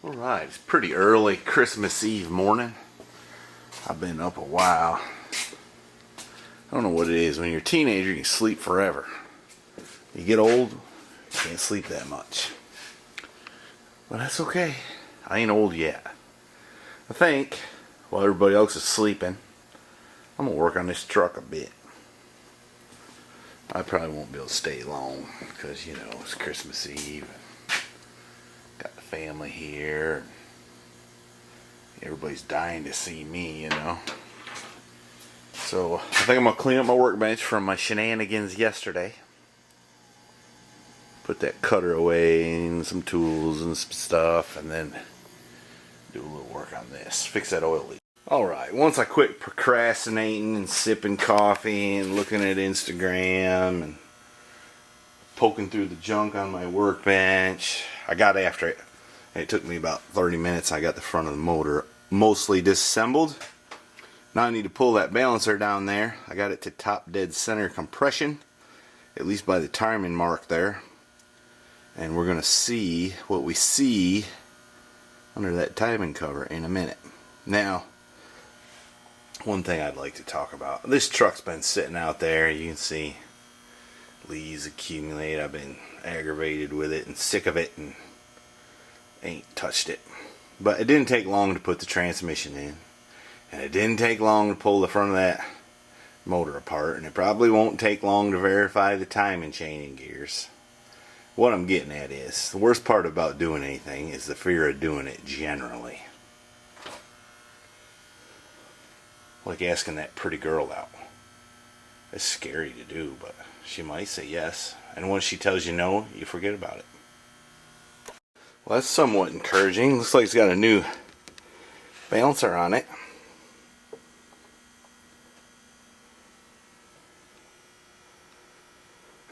Alright, it's pretty early Christmas Eve morning. I've been up a while. I don't know what it is. When you're a teenager, you can sleep forever. You get old, you can't sleep that much. But that's okay. I ain't old yet. I think, while everybody else is sleeping, I'm going to work on this truck a bit. I probably won't be able to stay long because, you know, it's Christmas Eve. Got the family here. Everybody's dying to see me, you know. So I think I'm going to clean up my workbench from my shenanigans yesterday. Put that cutter away and some tools and some stuff, and then do a little work on this. Fix that oil leak. Alright, once I quit procrastinating and sipping coffee and looking at Instagram and poking through the junk on my workbench, I got after it. It took me about 30 minutes. I got the front of the motor mostly disassembled. Now I need to pull that balancer down there. I got it to top dead center compression, at least by the timing mark there. And we're going to see what we see under that timing cover in a minute. Now, one thing I'd like to talk about. This truck's been sitting out there. You can see leaves accumulate. I've been aggravated with it and sick of it and ain't touched it. But it didn't take long to put the transmission in. And it didn't take long to pull the front of that motor apart. And it probably won't take long to verify the timing chain and gears. What I'm getting at is, the worst part about doing anything is the fear of doing it generally. Like asking that pretty girl out. It's scary to do, but she might say yes. And once she tells you no, you forget about it. Well, that's somewhat encouraging. Looks like it's got a new balancer on it.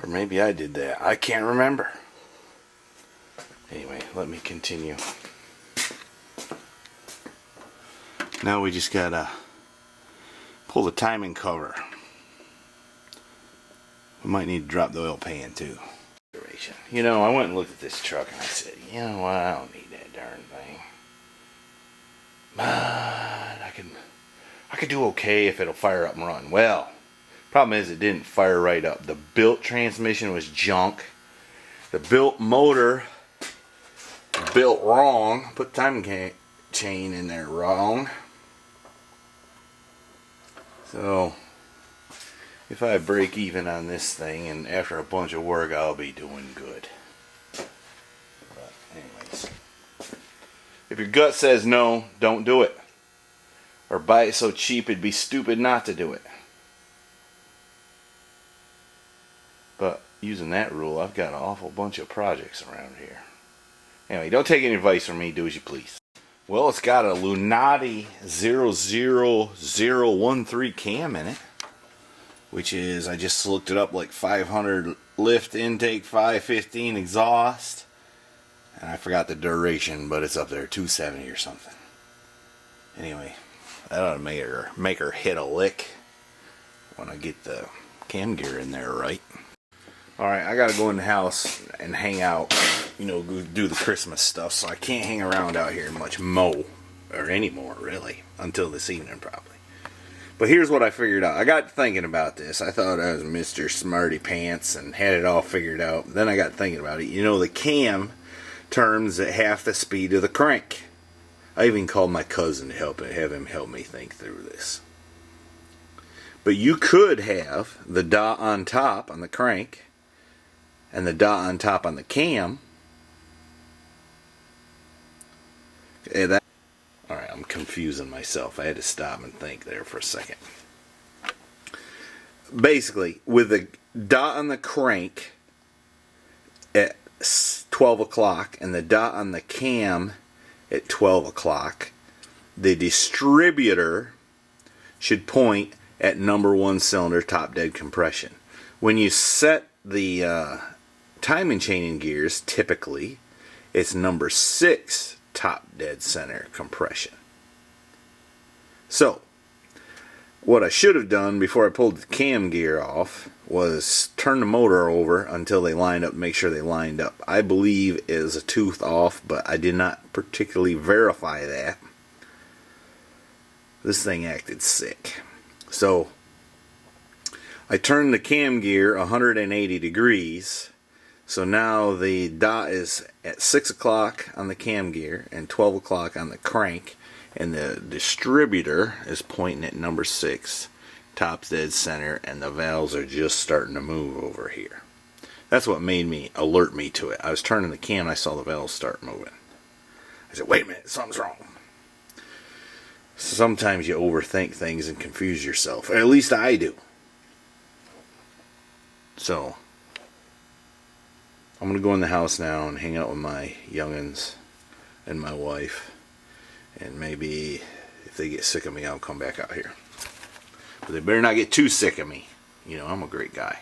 Or maybe I did that. I can't remember. Anyway, let me continue. Now we just gotta pull the timing cover. We might need to drop the oil pan too. You know, I went and looked at this truck and I said, you know what, I don't need that darn thing. But I could do okay if it'll fire up and run. Well, problem is it didn't fire right up. The built transmission was junk. The built motor built wrong. Put the timing chain in there wrong. So if I break even on this thing and after a bunch of work, I'll be doing good. But anyways, if your gut says no, don't do it. Or buy it so cheap it'd be stupid not to do it. But using that rule, I've got an awful bunch of projects around here. Anyway, don't take any advice from me. Do as you please. Well, it's got a Lunati 00013 cam in it. Which is, I just looked it up, like 500 lift intake, 515 exhaust. And I forgot the duration, but it's up there, 270 or something. Anyway, that ought to make her hit a lick when I get the cam gear in there right. Alright, I gotta go in the house and hang out, you know, go do the Christmas stuff, so I can't hang around out here much or anymore, really, until this evening probably. But here's what I figured out. I got thinking about this. I thought I was Mr. Smarty Pants and had it all figured out. Then I got thinking about it. You know, the cam turns at half the speed of the crank. I even called my cousin to have him help me think through this. But you could have the dot on top on the crank and the dot on top on the cam. Alright, I'm confusing myself. I had to stop and think there for a second. Basically, with the dot on the crank at 12 o'clock and the dot on the cam at 12 o'clock, the distributor should point at number 1 cylinder top dead compression. When you set the timing chain in gears, typically, it's number 6 top dead center compression. So, what I should have done before I pulled the cam gear off was turn the motor over until they lined up, make sure they lined up. I believe it is a tooth off, but I did not particularly verify that. This thing acted sick. So I turned the cam gear 180 degrees. So now the dot is at 6 o'clock on the cam gear and 12 o'clock on the crank. And the distributor is pointing at number 6. Top's dead center, and the valves are just starting to move over here. That's what made me alert me to it. I was turning the cam and I saw the valves start moving. I said, wait a minute, something's wrong. Sometimes you overthink things and confuse yourself. Or at least I do. So I'm going to go in the house now and hang out with my youngins and my wife. And maybe if they get sick of me, I'll come back out here. But they better not get too sick of me. You know, I'm a great guy.